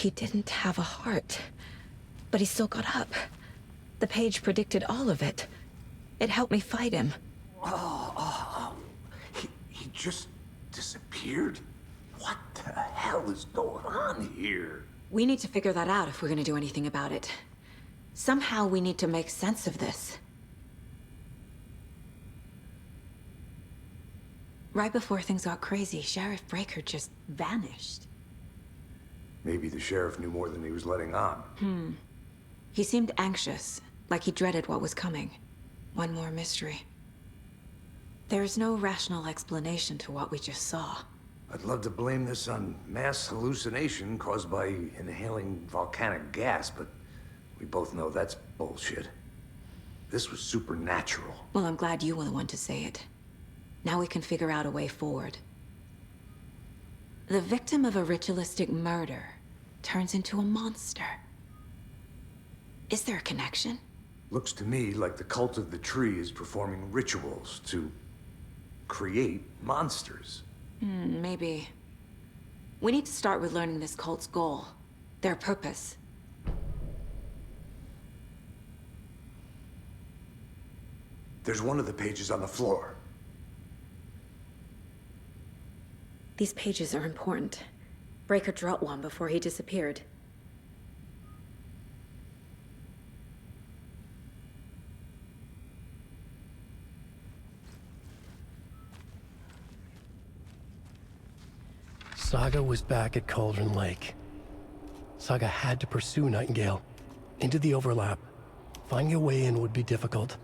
He didn't have a heart, but he still got up. The page predicted all of it. It helped me fight him. He just disappeared? What the hell is going on here? We need to figure that out if we're gonna do anything about it. Somehow we need to make sense of this. Right before things got crazy, Sheriff Breaker just vanished. Maybe the sheriff knew more than he was letting on. He seemed anxious, like he dreaded what was coming. One more mystery. There's no rational explanation to what we just saw. I'd love to blame this on mass hallucination caused by inhaling volcanic gas, but we both know that's bullshit. This was supernatural. Well, I'm glad you were the one to say it. Now we can figure out a way forward. The victim of a ritualistic murder turns into a monster. Is there a connection? Looks to me like the cult of the tree is performing rituals to create monsters. Maybe. We need to start with learning this cult's goal. Their purpose. There's one of the pages on the floor. These pages are important. Breaker dropped one before he disappeared. Saga was back at Cauldron Lake. Saga had to pursue Nightingale into the overlap. Finding a way in would be difficult.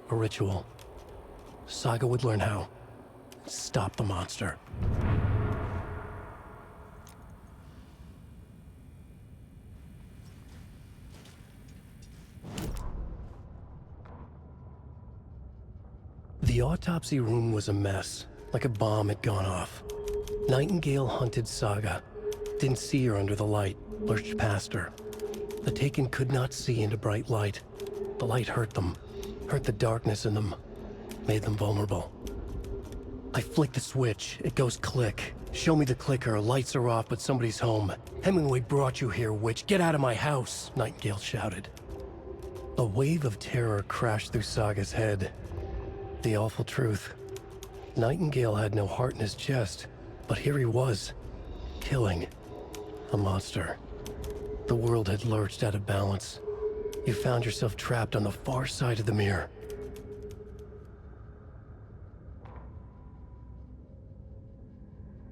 A ritual. Saga would learn how. Stop the monster. The autopsy room was a mess, like a bomb had gone off. Nightingale hunted Saga. Didn't see her under the light, lurched past her. The Taken could not see into bright light. The light hurt them, hurt the darkness in them, made them vulnerable. I flick the switch, it goes click. Show me the clicker, lights are off, but somebody's home. Hemingway brought you here, witch. Get out of my house, Nightingale shouted. A wave of terror crashed through Saga's head. The awful truth. Nightingale had no heart in his chest, but here he was, killing a monster. The world had lurched out of balance. You found yourself trapped on the far side of the mirror.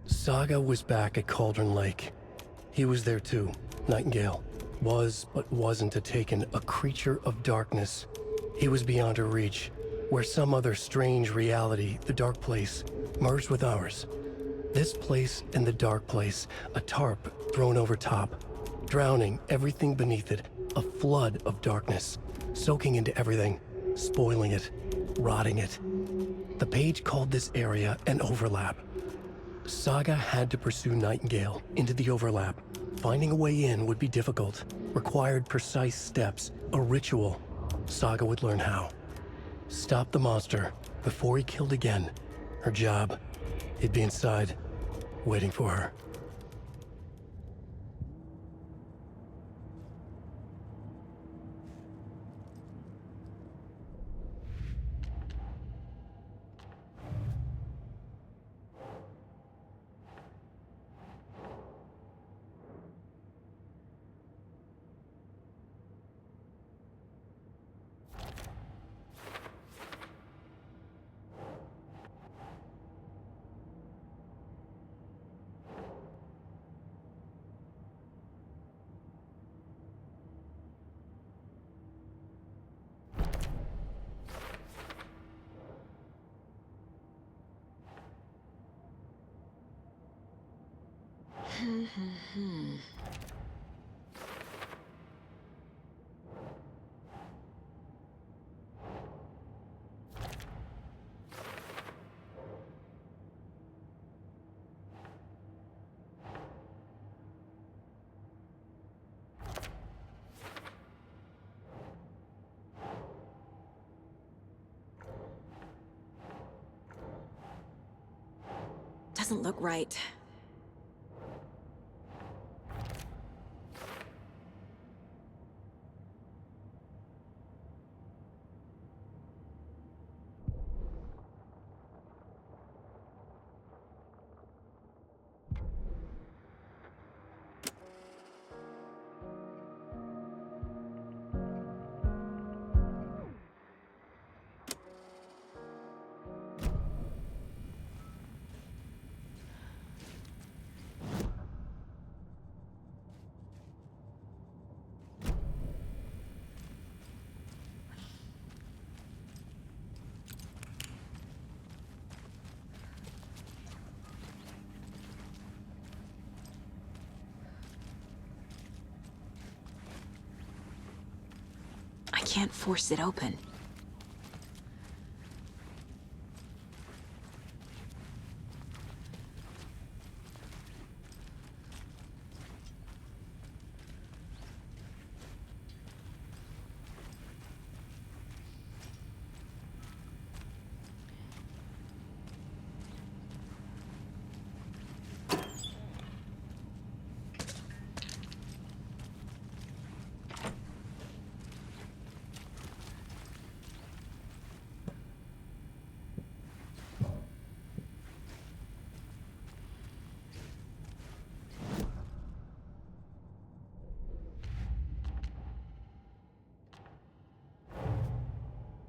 Saga was back at Cauldron Lake. He was there too, Nightingale. Was, but wasn't a Taken, a creature of darkness. He was beyond her reach, where some other strange reality, the Dark Place, merged with ours. This place and the Dark Place, a tarp thrown over top, drowning everything beneath it, a flood of darkness, soaking into everything, spoiling it, rotting it. The page called this area an overlap. Saga had to pursue Nightingale into the overlap. Finding a way in would be difficult, required precise steps, a ritual. Saga would learn how. Stop the monster before he killed again. Her job, he'd be inside, waiting for her. Doesn't look right. can't force it open.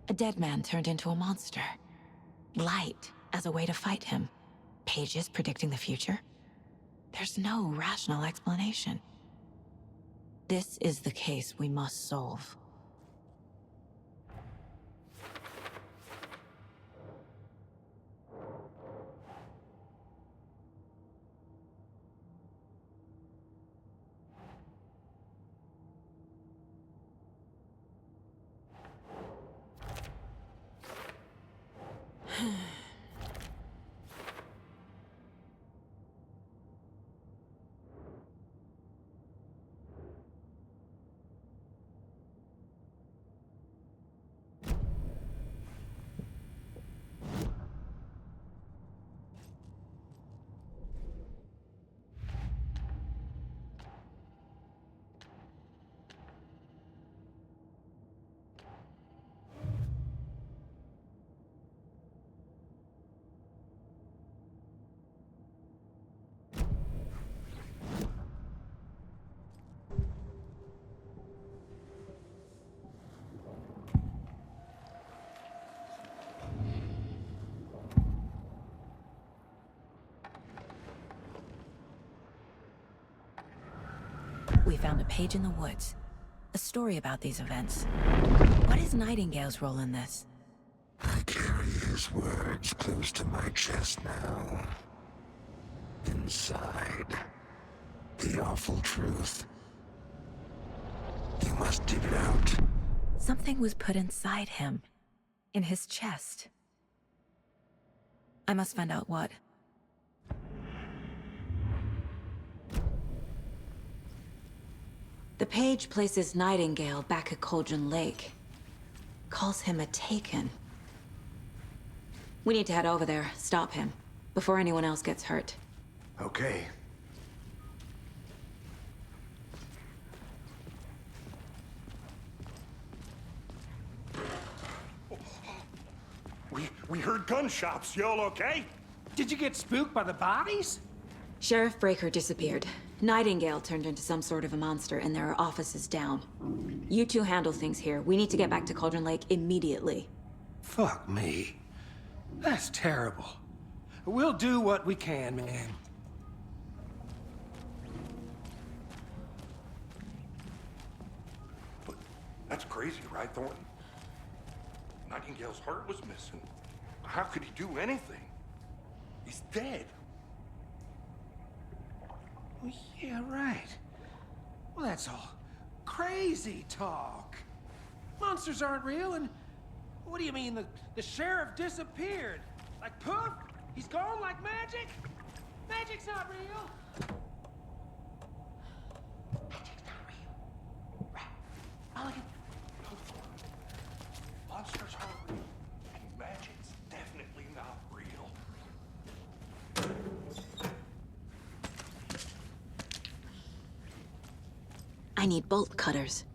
A dead man turned into a monster. Light as a way to fight him. Pages predicting the future. There's no rational explanation. This is the case we must solve. We found a page in the woods. A story about these events. What is Nightingale's role in this? I carry his words close to my chest now. Inside, the awful truth. You must dig it out. Something was put inside him. In his chest. I must find out what. The page places Nightingale back at Cauldron Lake. Calls him a Taken. We need to head over there, stop him, before anyone else gets hurt. Okay. We heard gunshots. Y'all okay? Did you get spooked by the bodies? Sheriff Breaker disappeared. Nightingale turned into some sort of a monster, and there are offices down. You two handle things here. We need to get back to Cauldron Lake immediately. Fuck me. That's terrible. We'll do what we can, man. But that's crazy, right, Thornton? Nightingale's heart was missing. How could he do anything? He's dead. Well, yeah, right. Well, that's all crazy talk. Monsters aren't real, and what do you mean the sheriff disappeared? Like poof? He's gone like magic? Magic's not real. Magic's not real. Right. Mulligan. Monsters aren't real, and magic's definitely not real. I need bolt cutters.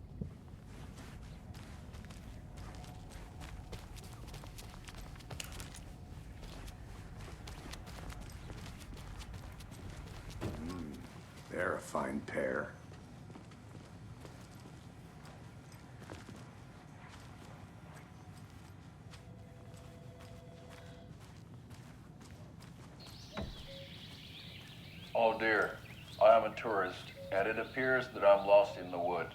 They're a fine pair. Oh dear, I am a tourist, and it appears that I'm lost in the woods.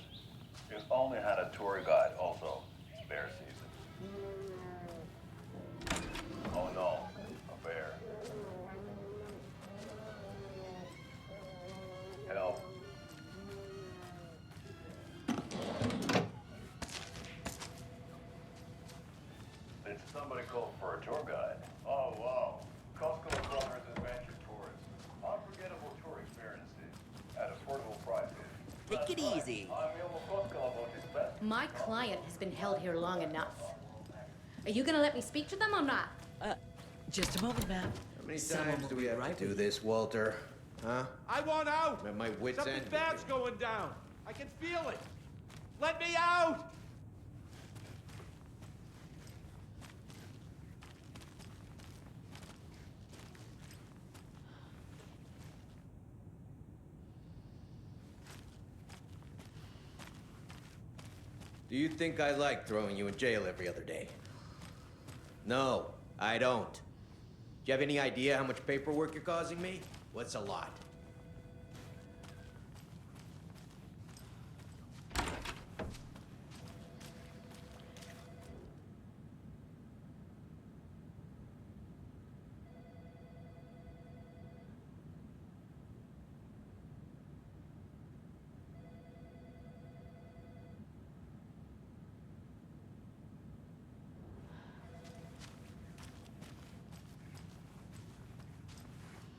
We've only had a tour guide also, bear season. Oh no, a bear. Help. crazy. My client has been held here long enough. Are you gonna let me speak to them or not? Just a moment, ma'am. How many times do we have to do this, Walter? Huh? I want out! I'm at my wit's Something end. bad's going down. I can feel it. Let me out! Do you think I like throwing you in jail every other day? No, I don't. Do you have any idea how much paperwork you're causing me? What's a lot?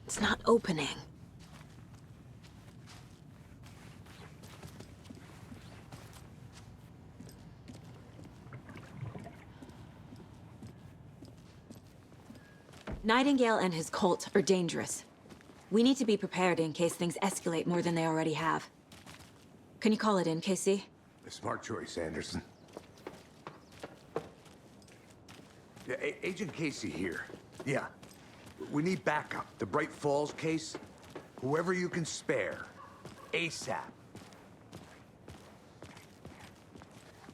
It's not opening. Nightingale and his cult are dangerous. We need to be prepared in case things escalate more than they already have. Can you call it in, Casey? A smart choice, Anderson. Yeah, Agent Casey here. Yeah. We need backup. The Bright Falls case. Whoever you can spare. ASAP.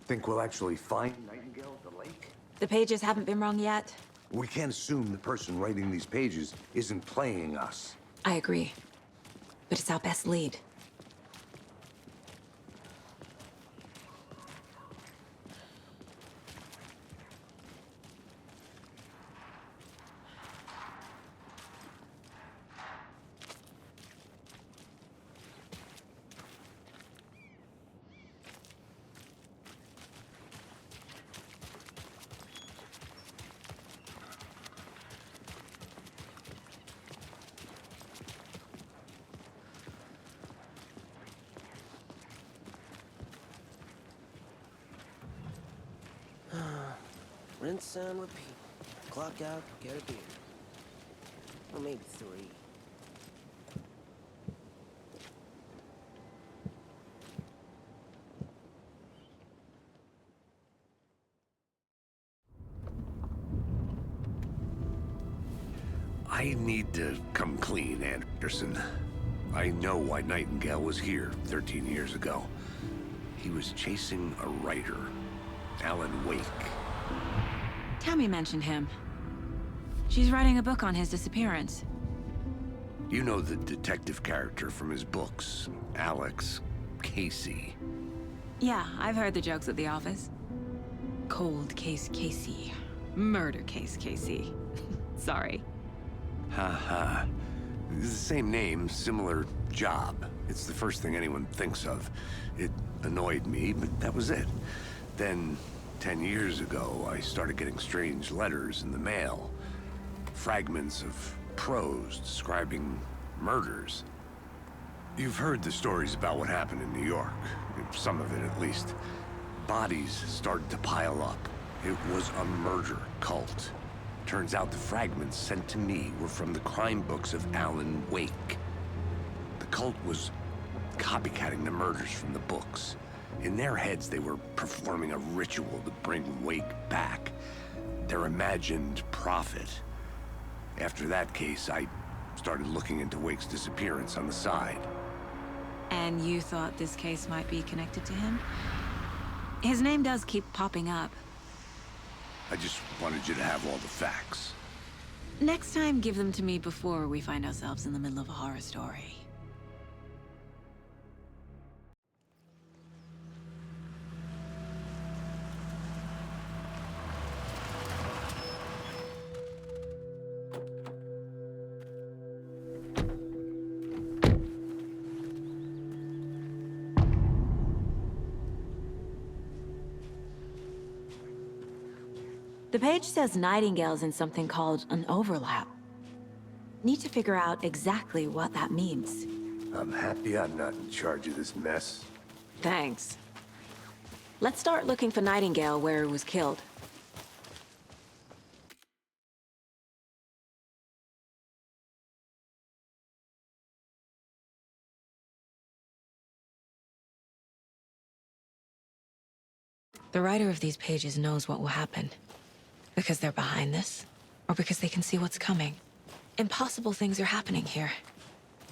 Think we'll actually find Nightingale at the lake? The pages haven't been wrong yet. We can't assume the person writing these pages isn't playing us. I agree. But it's our best lead. Rinse and repeat. Clock out, get a beer. Or maybe 3. I need to come clean, Anderson. I know why Nightingale was here 13 years ago. He was chasing a writer, Alan Wake. Tammy mentioned him. She's writing a book on his disappearance. You know the detective character from his books, Alex Casey. Yeah, I've heard the jokes at the office. Cold case Casey. Murder case Casey. Sorry. Ha. It's the same name, similar job. It's the first thing anyone thinks of. It annoyed me, but that was it. Then, 10 years ago, I started getting strange letters in the mail. Fragments of prose describing murders. You've heard the stories about what happened in New York. Some of it, at least. Bodies started to pile up. It was a murder cult. Turns out the fragments sent to me were from the crime books of Alan Wake. The cult was copycatting the murders from the books. In their heads, they were performing a ritual to bring Wake back. Their imagined prophet. After that case, I started looking into Wake's disappearance on the side. And you thought this case might be connected to him? His name does keep popping up. I just wanted you to have all the facts. Next time, give them to me before we find ourselves in the middle of a horror story. The page says Nightingale's in something called an overlap. Need to figure out exactly what that means. I'm happy I'm not in charge of this mess. Thanks. Let's start looking for Nightingale where he was killed. The writer of these pages knows what will happen. Because they're behind this, or because they can see what's coming. Impossible things are happening here.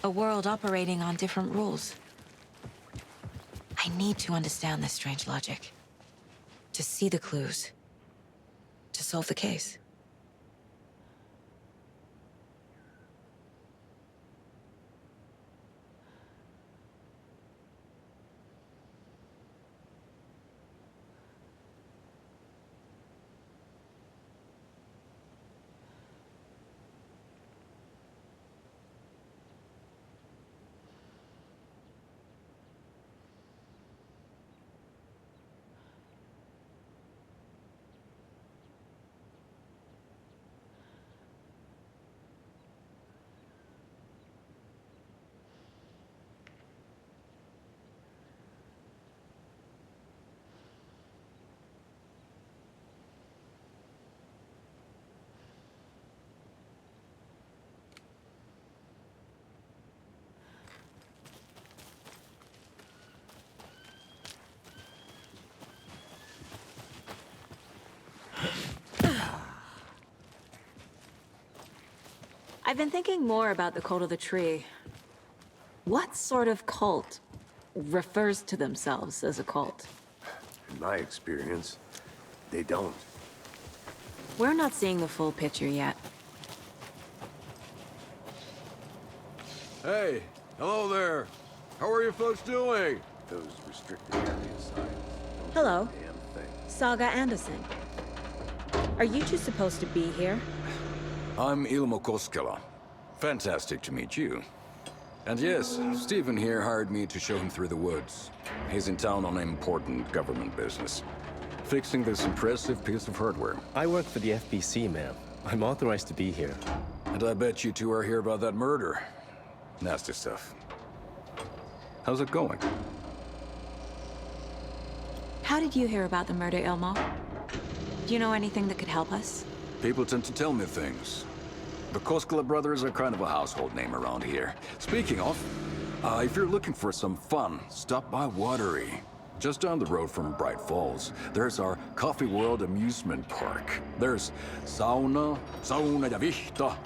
A world operating on different rules. I need to understand this strange logic. To see the clues. To solve the case. I've been thinking more about the Cult of the Tree. What sort of cult refers to themselves as a cult? In my experience, they don't. We're not seeing the full picture yet. Hey, hello there. How are you folks doing? Those restricted area signs. Hello. Damn thing. Saga Anderson. Are you two supposed to be here? I'm Ilmo Koskela. Fantastic to meet you. And yes, Stephen here hired me to show him through the woods. He's in town on important government business, fixing this impressive piece of hardware. I work for the FBC, ma'am. I'm authorized to be here. And I bet you two are here about that murder. Nasty stuff. How's it going? How did you hear about the murder, Ilmo? Do you know anything that could help us? People tend to tell me things. The Koskela brothers are kind of a household name around here. Speaking of, if you're looking for some fun, stop by Watery. Just down the road from Bright Falls, there's our Coffee World amusement park. There's sauna ja vihta.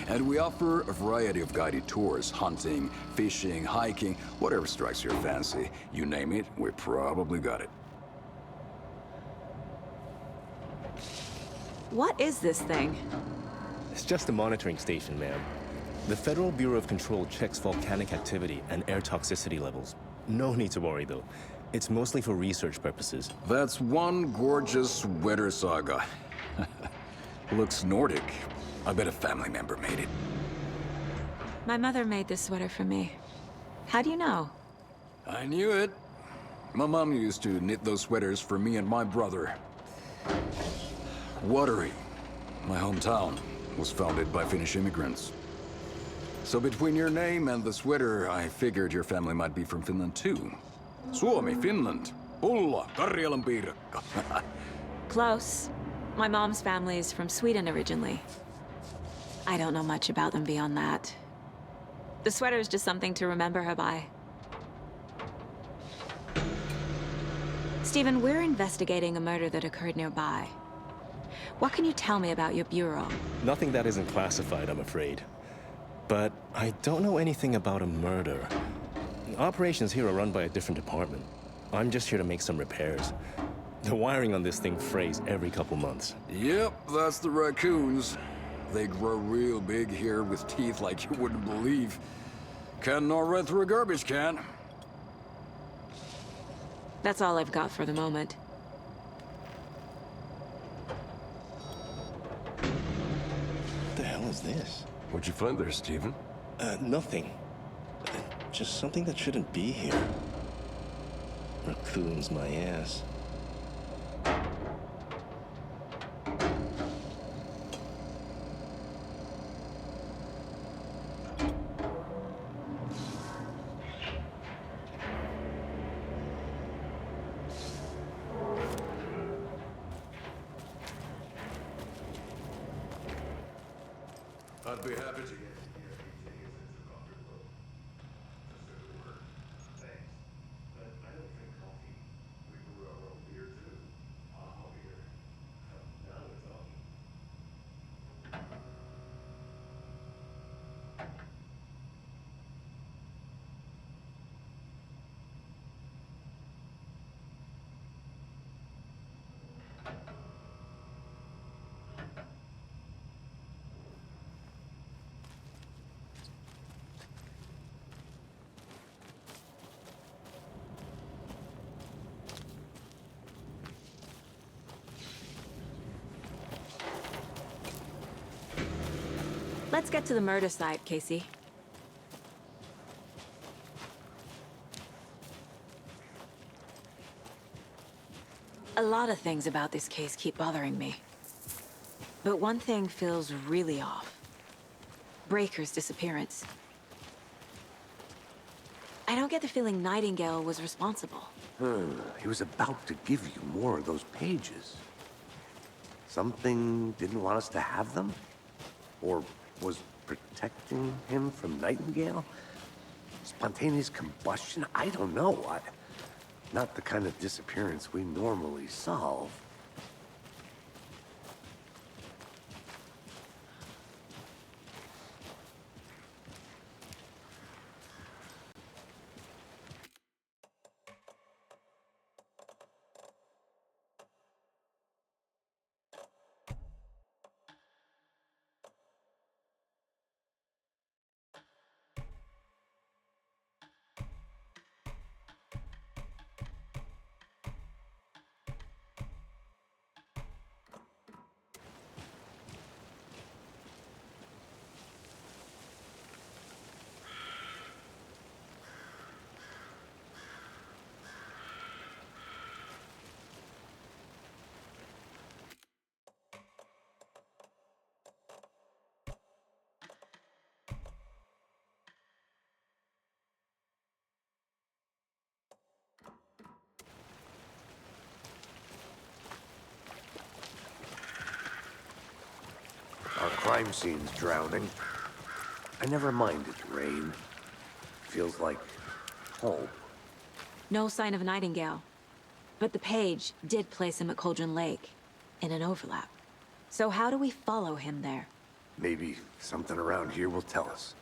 And we offer a variety of guided tours, hunting, fishing, hiking, whatever strikes your fancy. You name it, we probably got it. What is this thing? It's just a monitoring station, ma'am. The Federal Bureau of Control checks volcanic activity and air toxicity levels. No need to worry, though. It's mostly for research purposes. That's one gorgeous weather saga. Looks Nordic. I bet a family member made it. My mother made this sweater for me. How do you know? I knew it. My mom used to knit those sweaters for me and my brother. Watery, my hometown, was founded by Finnish immigrants. So between your name and the sweater, I figured your family might be from Finland too. Suomi, Finland. Ulla, Karjalan piirakka. Close. My mom's family is from Sweden originally. I don't know much about them beyond that. The sweater is just something to remember her by. Stephen, we're investigating a murder that occurred nearby. What can you tell me about your bureau? Nothing that isn't classified, I'm afraid. But I don't know anything about a murder. Operations here are run by a different department. I'm just here to make some repairs. The wiring on this thing frays every couple months. Yep, that's the raccoons. They grow real big here with teeth like you wouldn't believe. Can't gnaw right through a garbage can. That's all I've got for the moment. What the hell is this? What'd you find there, Stephen? Nothing. Just something that shouldn't be here. Raccoons, my ass. I'd be happy to. Let's get to the murder site, Casey. A lot of things about this case keep bothering me. But one thing feels really off. Breaker's disappearance. I don't get the feeling Nightingale was responsible. He was about to give you more of those pages. Something didn't want us to have them? Or was protecting him from Nightingale? Spontaneous combustion? I don't know. Not the kind of disappearance we normally solve. Our crime scene's drowning. I never minded rain. Feels like home. No sign of Nightingale. But the page did place him at Cauldron Lake, in an overlap. So how do we follow him there? Maybe something around here will tell us.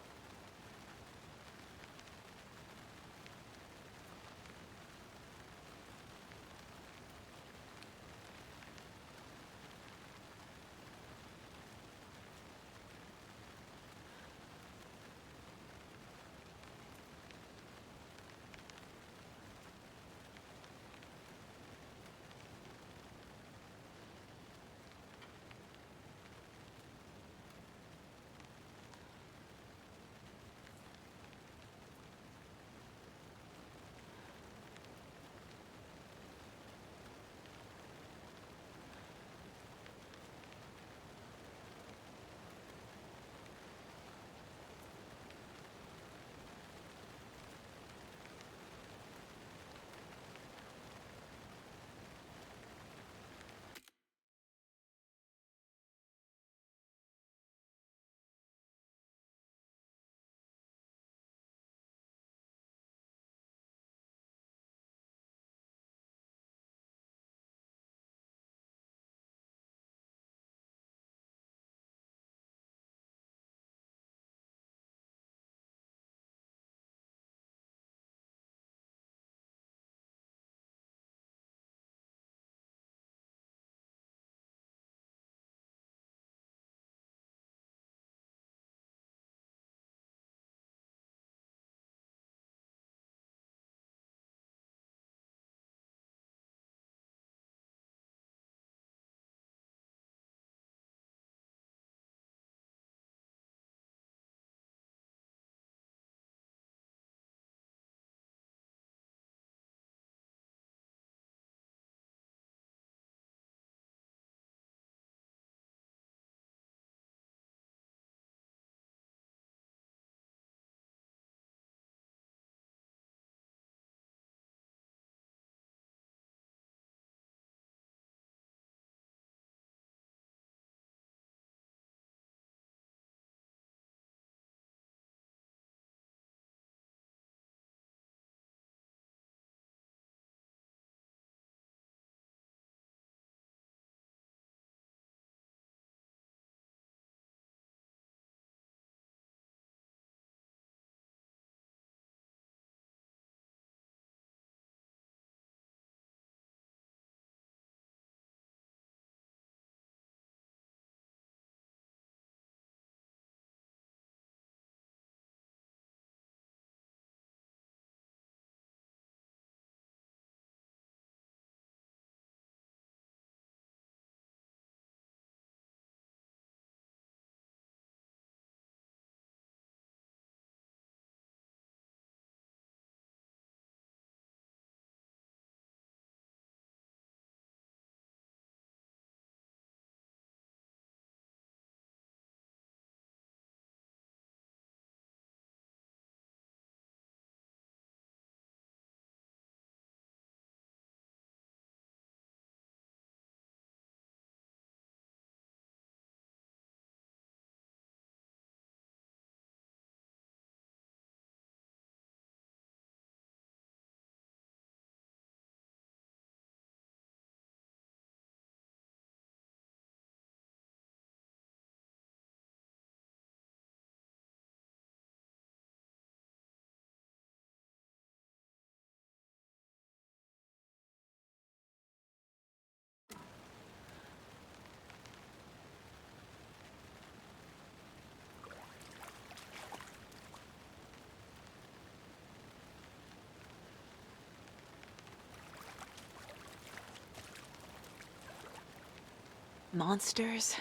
Monsters,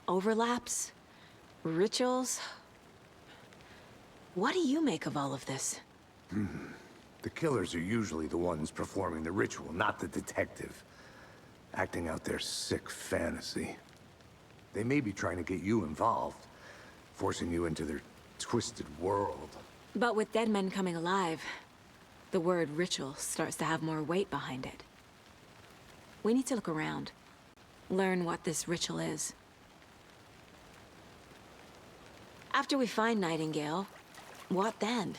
overlaps, rituals. What do you make of all of this? The killers are usually the ones performing the ritual, not the detective. Acting out their sick fantasy. They may be trying to get you involved, forcing you into their twisted world. But with dead men coming alive, the word ritual starts to have more weight behind it. We need to look around. Learn what this ritual is. After we find Nightingale, what then?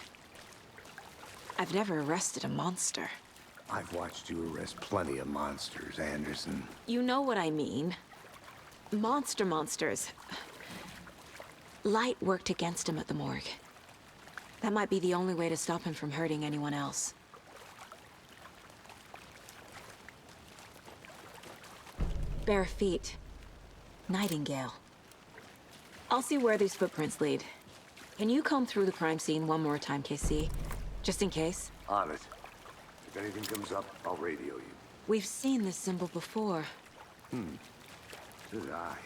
I've never arrested a monster. I've watched you arrest plenty of monsters, Anderson. You know what I mean. Monsters. Light worked against him at the morgue. That might be the only way to stop him from hurting anyone else. Bare feet. Nightingale. I'll see where these footprints lead. Can you comb through the crime scene one more time, KC? Just in case? On it. If anything comes up, I'll radio you. We've seen this symbol before. Did I?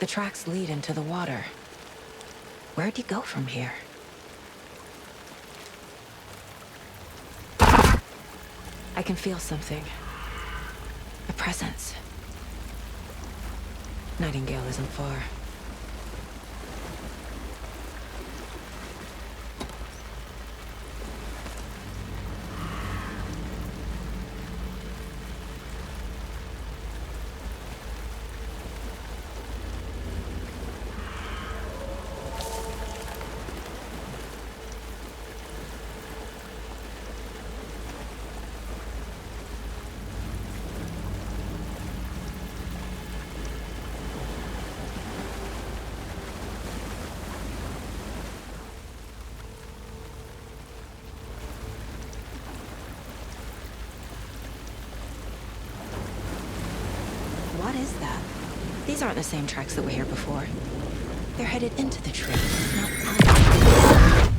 The tracks lead into the water. Where'd he go from here? I can feel something. A presence. Nightingale isn't far. What is that? These aren't the same tracks that were here before. They're headed into the tree, not out of it.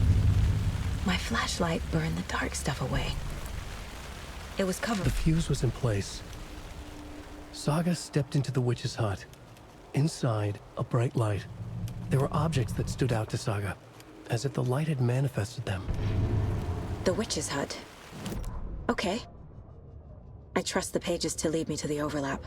My flashlight burned the dark stuff away. It was covered. The fuse was in place. Saga stepped into the witch's hut. Inside, a bright light. There were objects that stood out to Saga, as if the light had manifested them. The witch's hut. Okay. I trust the pages to lead me to the overlap.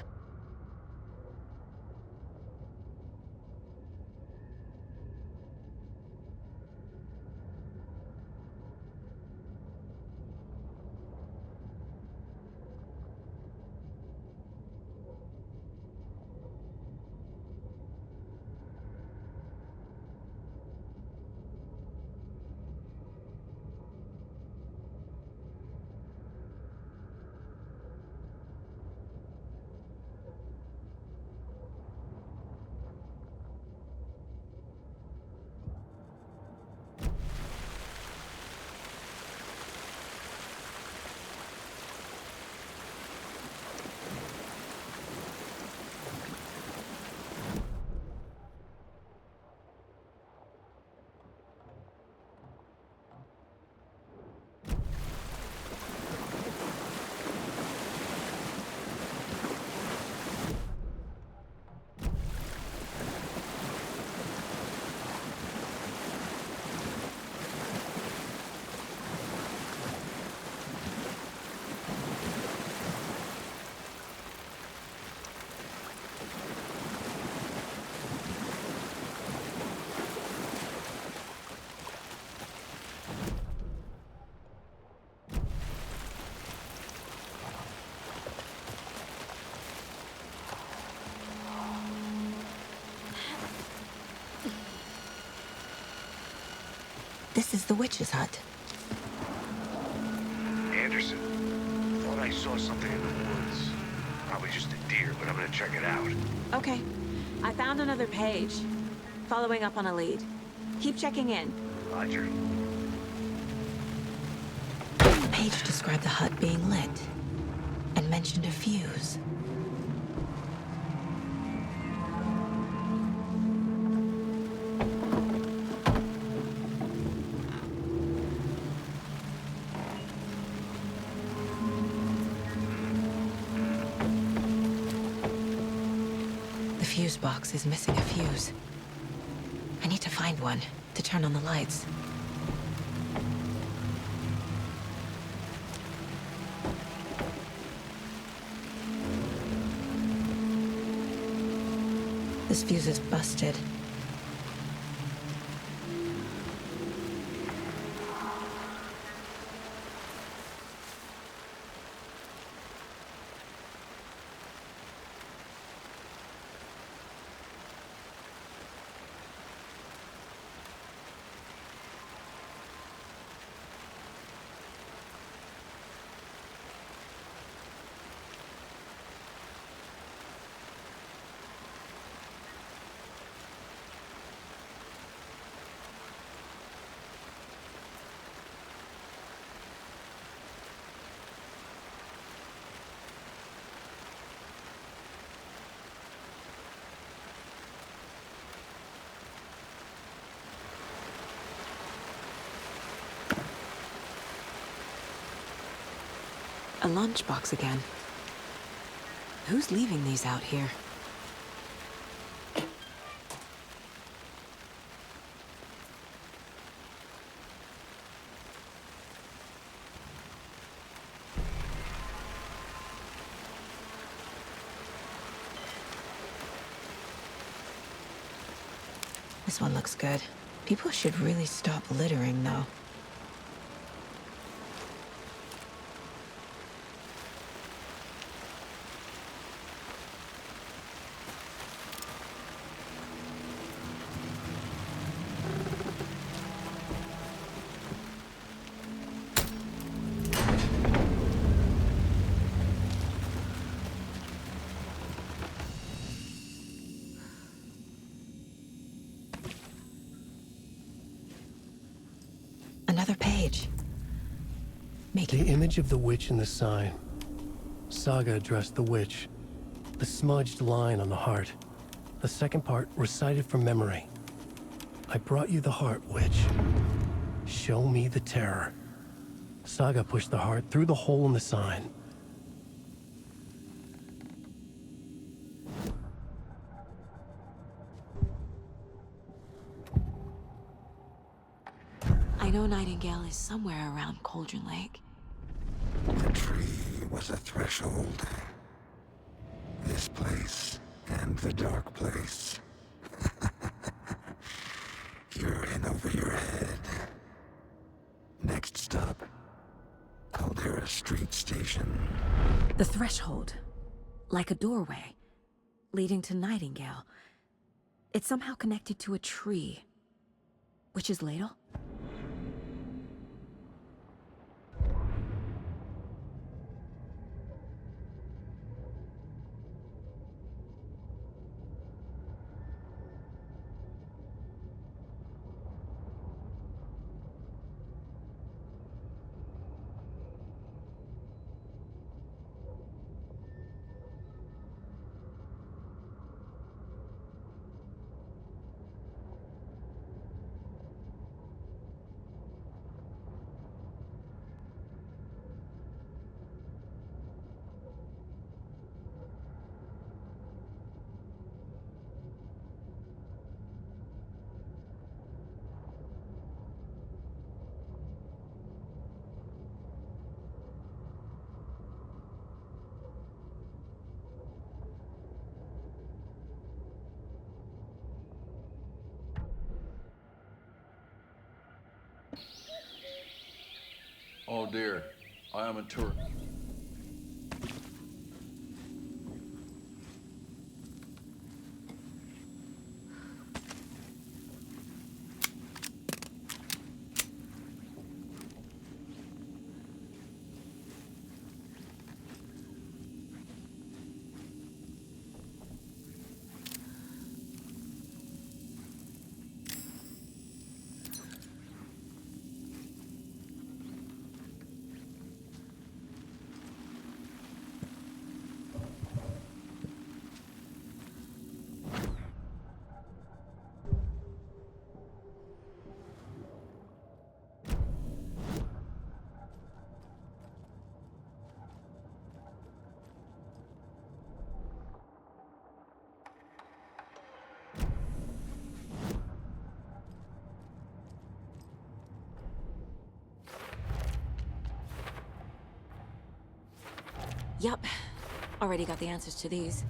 This is the witch's hut. Anderson, thought I saw something in the woods. Probably just a deer, but I'm gonna check it out. Okay. I found another page. Following up on a lead. Keep checking in. Roger. The page described the hut being lit and mentioned a fuse. The fuse box is missing a fuse. I need to find one to turn on the lights. This fuse is busted. A lunchbox again. Who's leaving these out here? This one looks good. People should really stop littering, though. Another page. The image of the witch in the sign. Saga addressed the witch. The smudged line on the heart. The second part recited from memory. I brought you the heart, witch. Show me the terror. Saga pushed the heart through the hole in the sign. I know Nightingale is somewhere around Cauldron Lake. The tree was a threshold. This place and the dark place. You're in over your head. Next stop, Caldera Street Station. The threshold. Like a doorway. Leading to Nightingale. It's somehow connected to a tree. Witch's Ladle? Oh dear, I am a tourist. Yup. Already got the answers to these.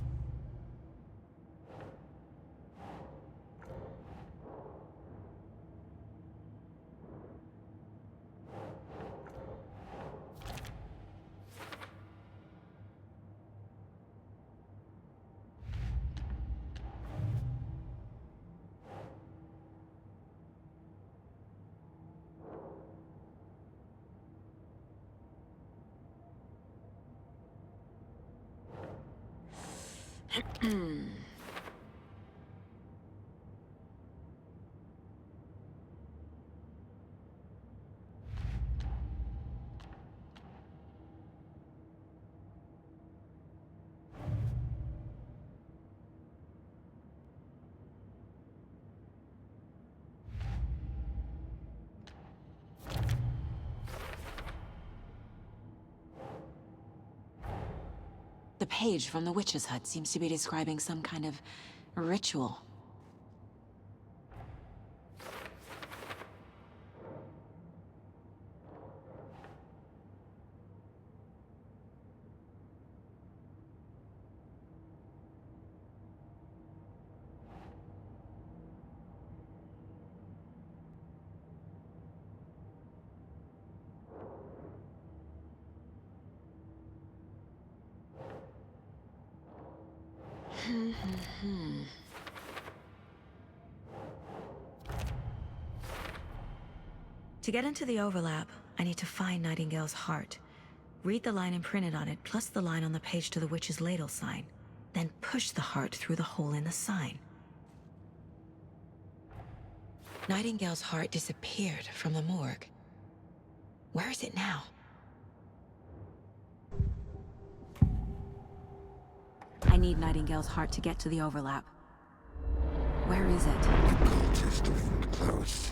The page from the witch's hut seems to be describing some kind of ritual. To get into the overlap, I need to find Nightingale's heart. Read the line imprinted on it, plus the line on the page to the witch's ladle sign. Then push the heart through the hole in the sign. Nightingale's heart disappeared from the morgue. Where is it now? I need Nightingale's heart to get to the overlap. Where is it? The cultist leaned close.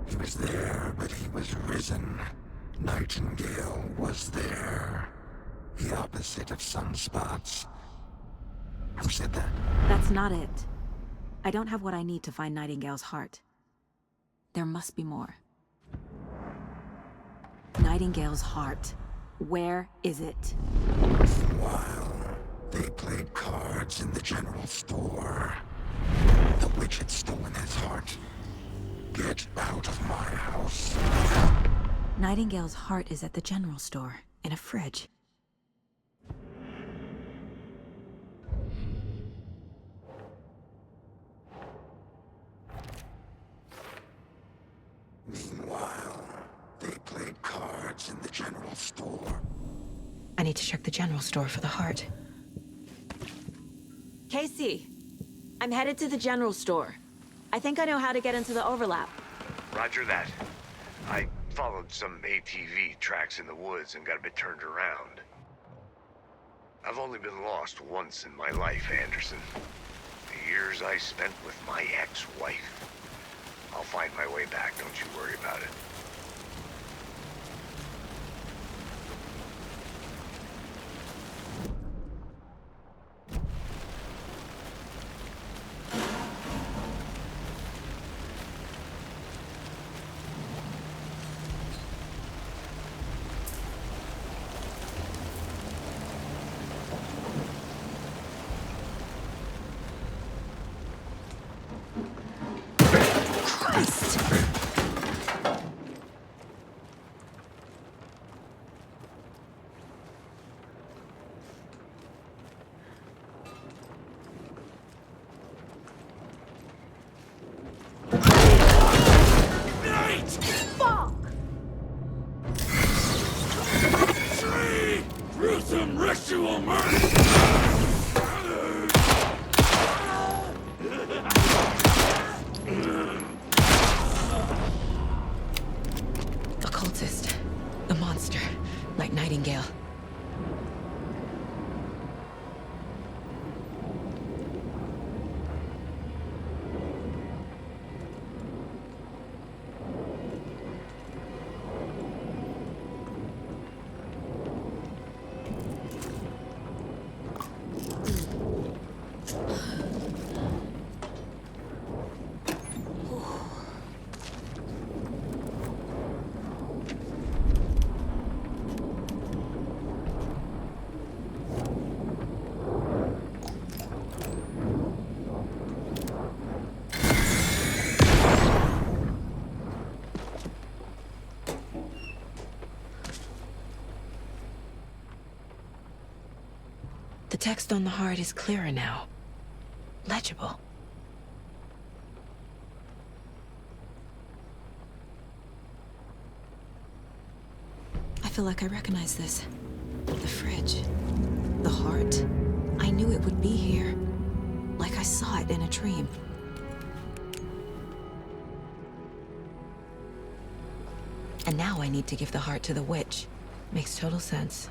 He was there, but he was risen. Nightingale was there. The opposite of sunspots. Who said that? That's not it. I don't have what I need to find Nightingale's heart. There must be more. Nightingale's heart. Where is it? While they played cards in the general store, the witch had stolen his heart. Get out of my house. Nightingale's heart is at the general store, in a fridge. Meanwhile, they played cards in the general store. I need to check the general store for the heart. Casey, I'm headed to the general store. I think I know how to get into the overlap. Roger that. I followed some ATV tracks in the woods and got a bit turned around. I've only been lost once in my life, Anderson. The years I spent with my ex-wife. I'll find my way back, don't you worry about it. Gruesome ritual murder! The cultist. The monster. Like Nightingale. The text on the heart is clearer now. Legible. I feel like I recognize this. The fridge. The heart. I knew it would be here. Like I saw it in a dream. And now I need to give the heart to the witch. Makes total sense.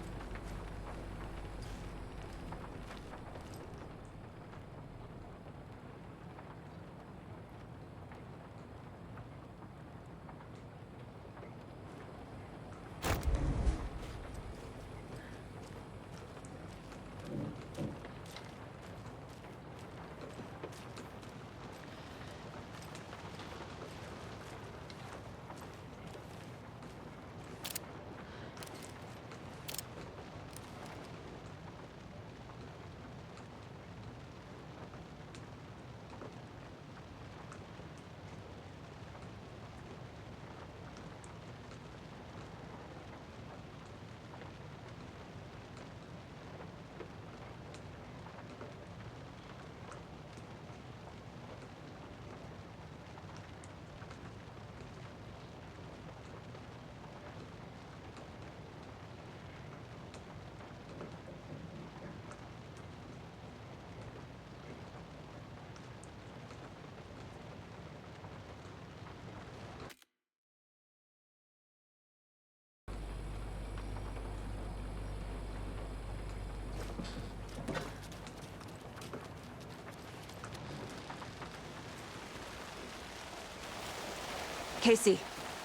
Casey,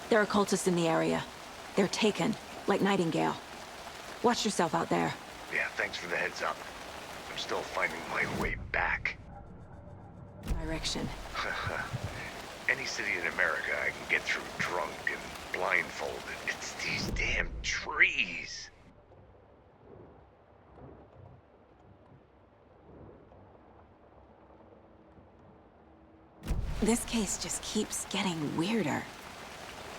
there are cultists in the area. They're taken, like Nightingale. Watch yourself out there. Yeah, thanks for the heads up. I'm still finding my way back. Direction. Any city in America I can get through drunk and blindfolded. It's these damn trees. This case just keeps getting weirder.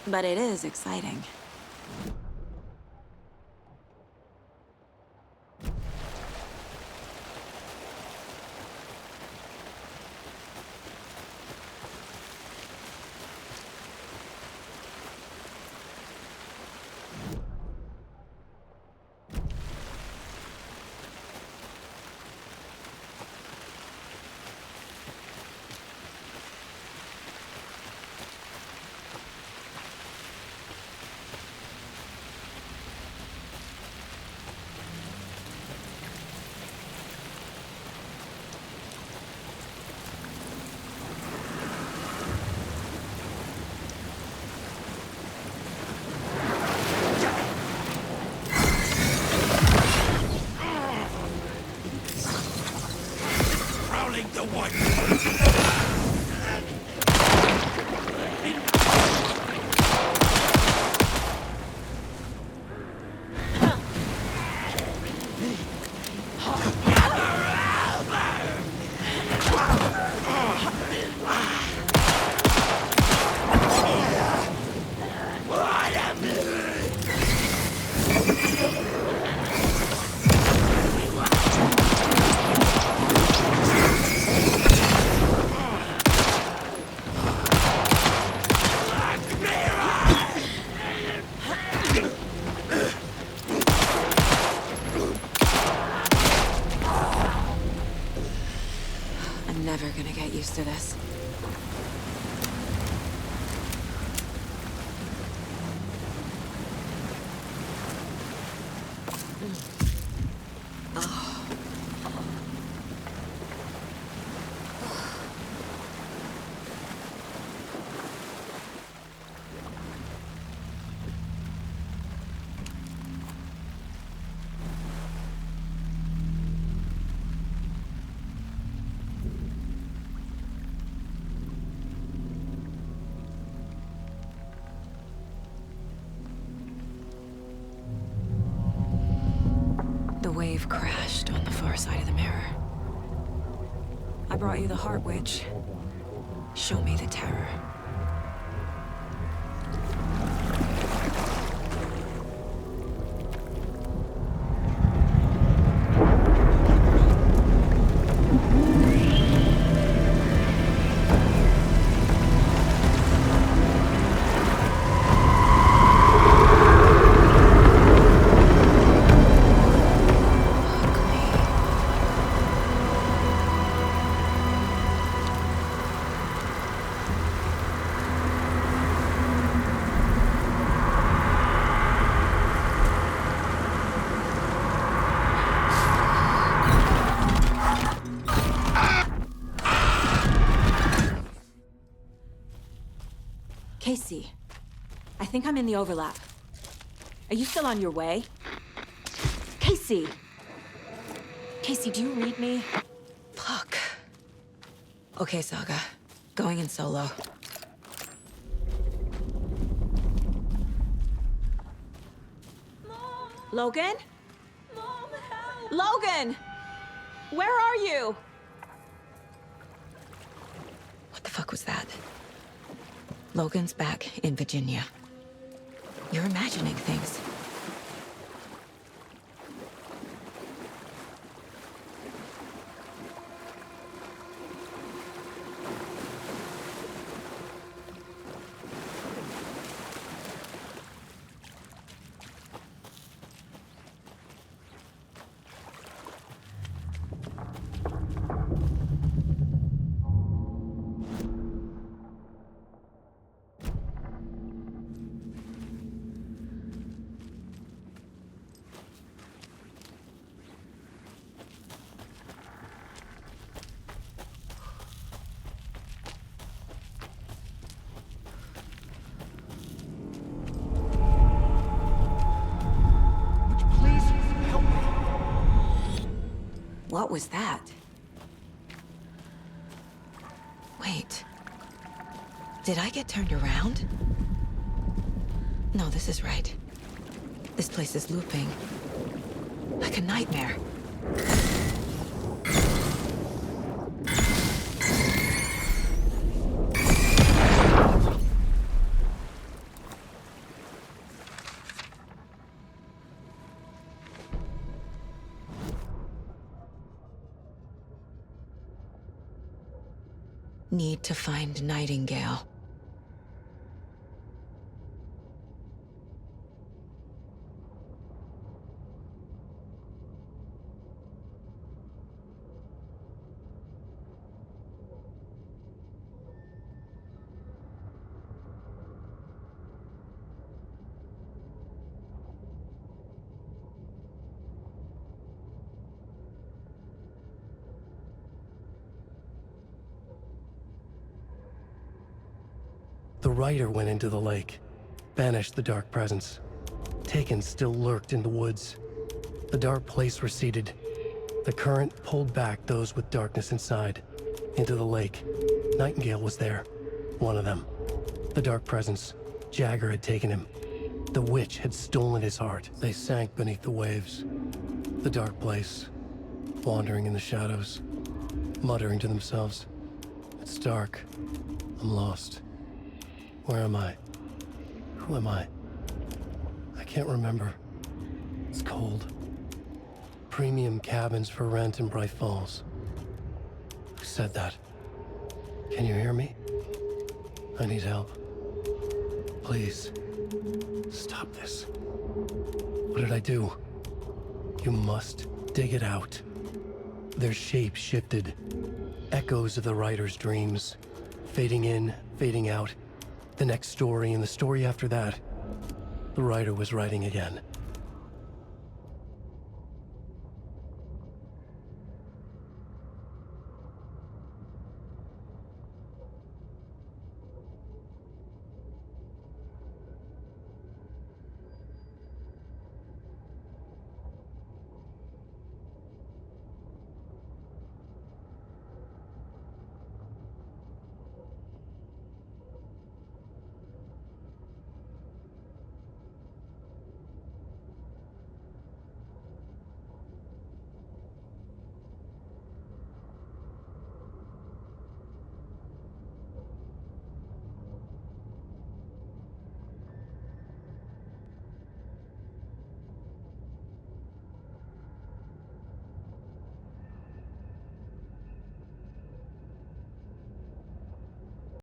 But it is exciting. Never gonna get used to this. The wave crashed on the far side of the mirror. I brought you the Heart Witch. Show me the terror. Casey, I think I'm in the overlap. Are you still on your way? Casey! Casey, do you read me? Fuck. Okay, Saga. Going in solo. Mom! Logan? Mom, help! Logan! Where are you? What the fuck was that? Logan's back in Virginia. You're imagining things. What was that? Wait. Did I get turned around? No, this is right. This place is looping. Like a nightmare. Need to find Nightingale. The Rider went into the lake, banished the dark presence. Taken still lurked in the woods. The dark place receded. The current pulled back those with darkness inside, into the lake. Nightingale was there, one of them. The dark presence, Jagger had taken him. The witch had stolen his heart. They sank beneath the waves. The dark place, wandering in the shadows, muttering to themselves. It's dark. I'm lost. Where am I? Who am I? I can't remember. It's cold. Premium cabins for rent in Bright Falls. Who said that? Can you hear me? I need help. Please. Stop this. What did I do? You must dig it out. Their shape shifted. Echoes of the Rider's dreams. Fading in, fading out. The next story and the story after that. The Rider was writing again.